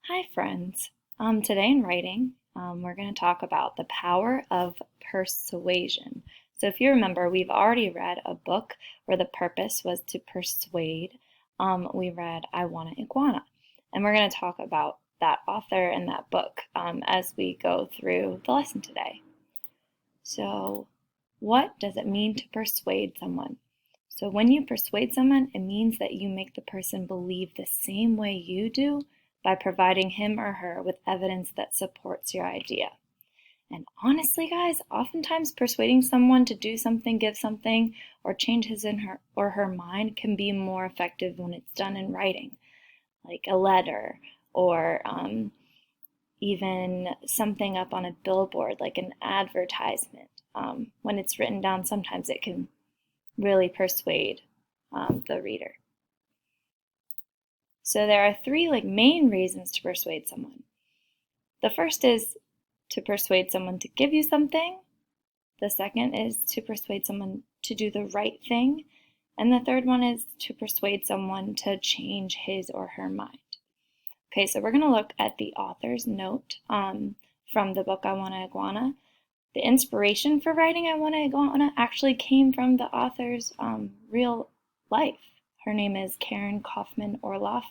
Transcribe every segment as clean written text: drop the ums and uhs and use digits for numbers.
Hi friends. Today in writing, we're going to talk about the power of persuasion. So if you remember, we've already read a book where the purpose was to persuade. We read I Want an Iguana. And we're going to talk about that author and that book as we go through the lesson today. So what does it mean to persuade someone? So when you persuade someone, it means that you make the person believe the same way you do by providing him or her with evidence that supports your idea. And honestly, guys, oftentimes persuading someone to do something, give something, or change his or her mind can be more effective when it's done in writing, like a letter or even something up on a billboard, like an advertisement. When it's written down, sometimes it can really persuade the reader. So there are three main reasons to persuade someone. The first is to persuade someone to give you something. The second is to persuade someone to do the right thing. And the third one is to persuade someone to change his or her mind. Okay, so we're going to look at the author's note from the book I Want an Iguana. The inspiration for writing I Want an Iguana actually came from the author's real life. Her name is Karen Kaufman Orloff,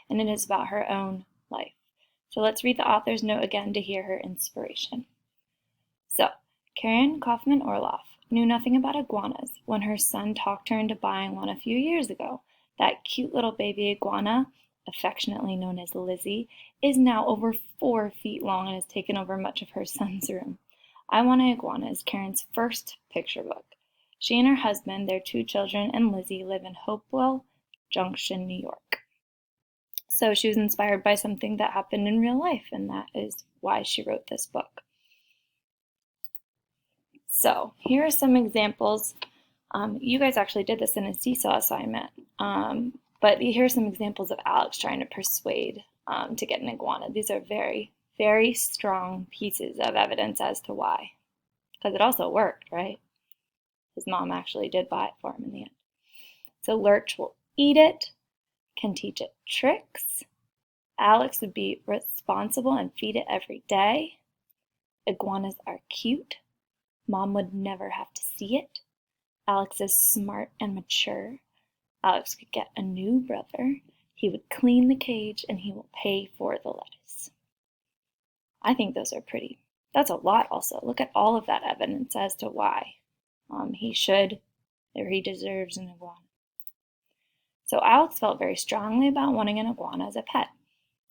and it is about her own life. So let's read the author's note again to hear her inspiration. So, Karen Kaufman Orloff knew nothing about iguanas when her son talked her into buying one a few years ago. That cute little baby iguana, affectionately known as Lizzie, is now over 4 feet long and has taken over much of her son's room. I Want an Iguana is Karen's first picture book. She and her husband, their 2 children, and Lizzie live in Hopewell Junction, New York. So she was inspired by something that happened in real life, and that is why she wrote this book. So here are some examples. You guys actually did this in a Seesaw assignment, but here are some examples of Alex trying to persuade to get an iguana. These are very, very strong pieces of evidence as to why, because it also worked, right? His mom actually did buy it for him in the end. So Lurch will eat it, can teach it tricks. Alex would be responsible and feed it every day. Iguanas are cute. Mom would never have to see it. Alex is smart and mature. Alex could get a new brother. He would clean the cage and he will pay for the lettuce. I think those are pretty. That's a lot also. Look at all of that evidence as to why he should or he deserves an iguana. So Alex felt very strongly about wanting an iguana as a pet.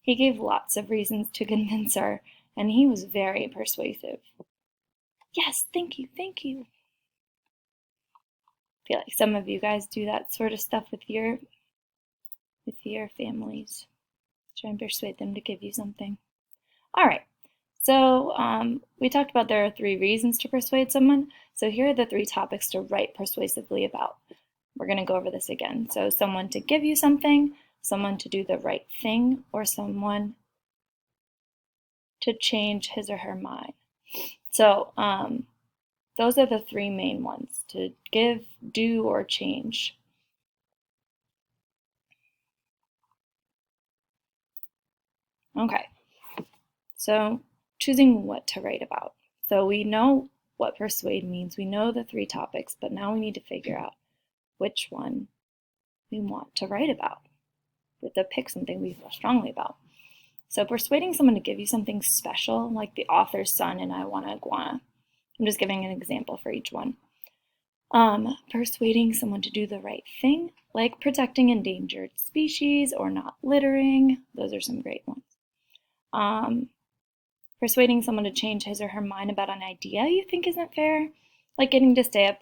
He gave lots of reasons to convince her, and he was very persuasive. Yes, thank you, thank you. I feel like some of you guys do that sort of stuff with your families. Try and persuade them to give you something. All right. So we talked about there are 3 reasons to persuade someone. So here are the 3 topics to write persuasively about. We're going to go over this again. So someone to give you something, someone to do the right thing, or someone to change his or her mind. So those are the 3 main ones: to give, do, or change. Okay, so choosing what to write about. So we know what persuade means. We know the 3 topics, but now we need to figure out which one we want to write about. We have to pick something we feel strongly about. So persuading someone to give you something special, like the author's son in I Want an Iguana. I'm just giving an example for each one. Persuading someone to do the right thing, like protecting endangered species or not littering. Those are some great ones. Persuading someone to change his or her mind about an idea you think isn't fair, like getting to stay up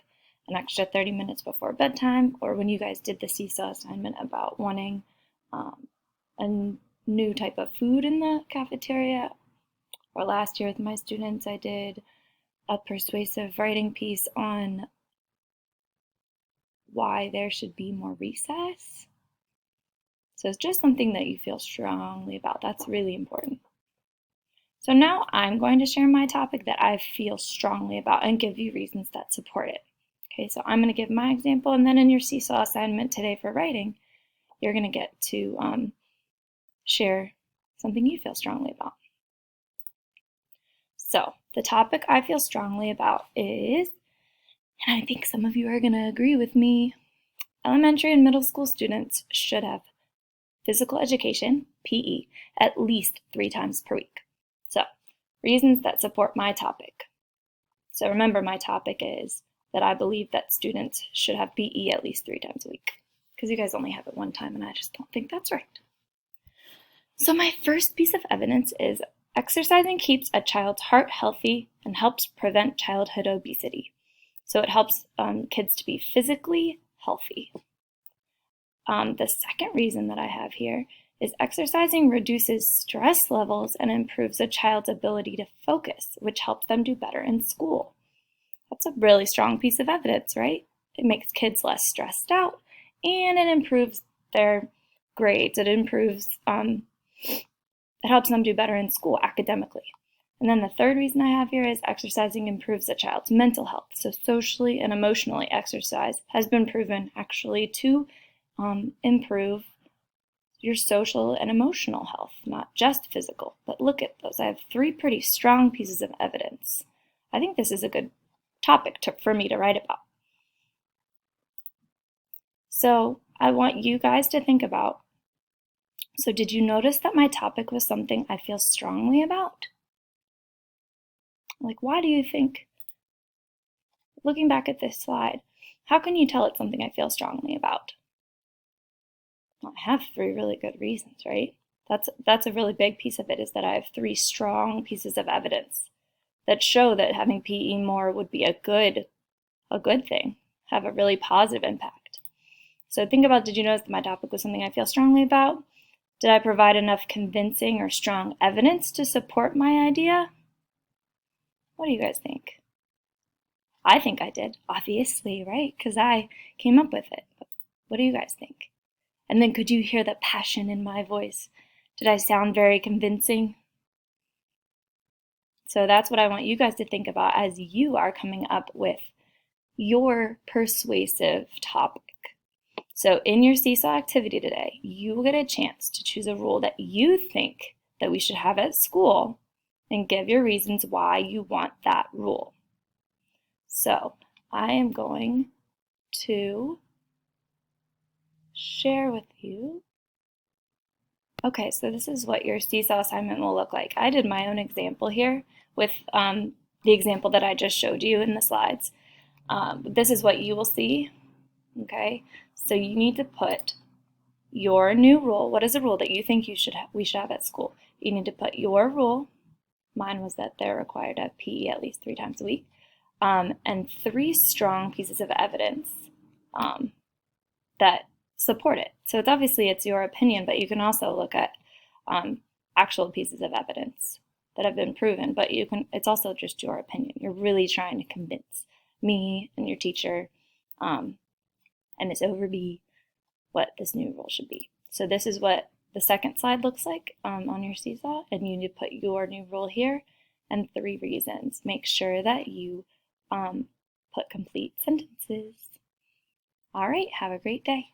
an extra 30 minutes before bedtime, or when you guys did the Seesaw assignment about wanting a new type of food in the cafeteria. Or last year with my students, I did a persuasive writing piece on why there should be more recess. So it's just something that you feel strongly about. That's really important. So now I'm going to share my topic that I feel strongly about and give you reasons that support it. Okay, so I'm going to give my example, and then in your Seesaw assignment today for writing, you're going to get to share something you feel strongly about. So the topic I feel strongly about is, and I think some of you are going to agree with me, elementary and middle school students should have physical education, PE, at least 3 times per week. So, reasons that support my topic. So remember, my topic is that I believe that students should have PE at least 3 times a week, because you guys only have it 1 time, and I just don't think that's right. So my first piece of evidence is exercising keeps a child's heart healthy and helps prevent childhood obesity. So it helps kids to be physically healthy. The second reason that I have here is exercising reduces stress levels and improves a child's ability to focus, which helps them do better in school. That's a really strong piece of evidence, right? It makes kids less stressed out, and it improves their grades. It helps them do better in school academically. And then the third reason I have here is exercising improves a child's mental health. So socially and emotionally, exercise has been proven actually to improve your social and emotional health, not just physical. But look at those. I have 3 pretty strong pieces of evidence. I think this is a good topic for me to write about. So I want you guys to think about, so did you notice that my topic was something I feel strongly about? Like, why do you think, looking back at this slide, how can you tell it's something I feel strongly about? Well, I have 3 really good reasons, right? That's a really big piece of it, is that I have 3 strong pieces of evidence that show that having PE more would be a good thing, have a really positive impact. So think about, did you notice that my topic was something I feel strongly about? Did I provide enough convincing or strong evidence to support my idea? What do you guys think? I think I did, obviously, right? Because I came up with it. What do you guys think? And then could you hear the passion in my voice? Did I sound very convincing? So that's what I want you guys to think about as you are coming up with your persuasive topic. So in your Seesaw activity today, you will get a chance to choose a rule that you think that we should have at school and give your reasons why you want that rule. So I am going to share with you. Okay, so this is what your Seesaw assignment will look like. I did my own example here with the example that I just showed you in the slides. This is what you will see, okay? So you need to put your new rule. What is a rule that you think we should have at school? You need to put your rule. Mine was that they're required to have PE at least 3 times a week. And 3 strong pieces of evidence that support it. So it's your opinion, but you can also look at actual pieces of evidence that have been proven, but it's also just your opinion. You're really trying to convince me and your teacher and Miss Overby what this new rule should be. So this is what the second slide looks like on your Seesaw, and you need to put your new rule here and 3 reasons. Make sure that you put complete sentences. All right, have a great day.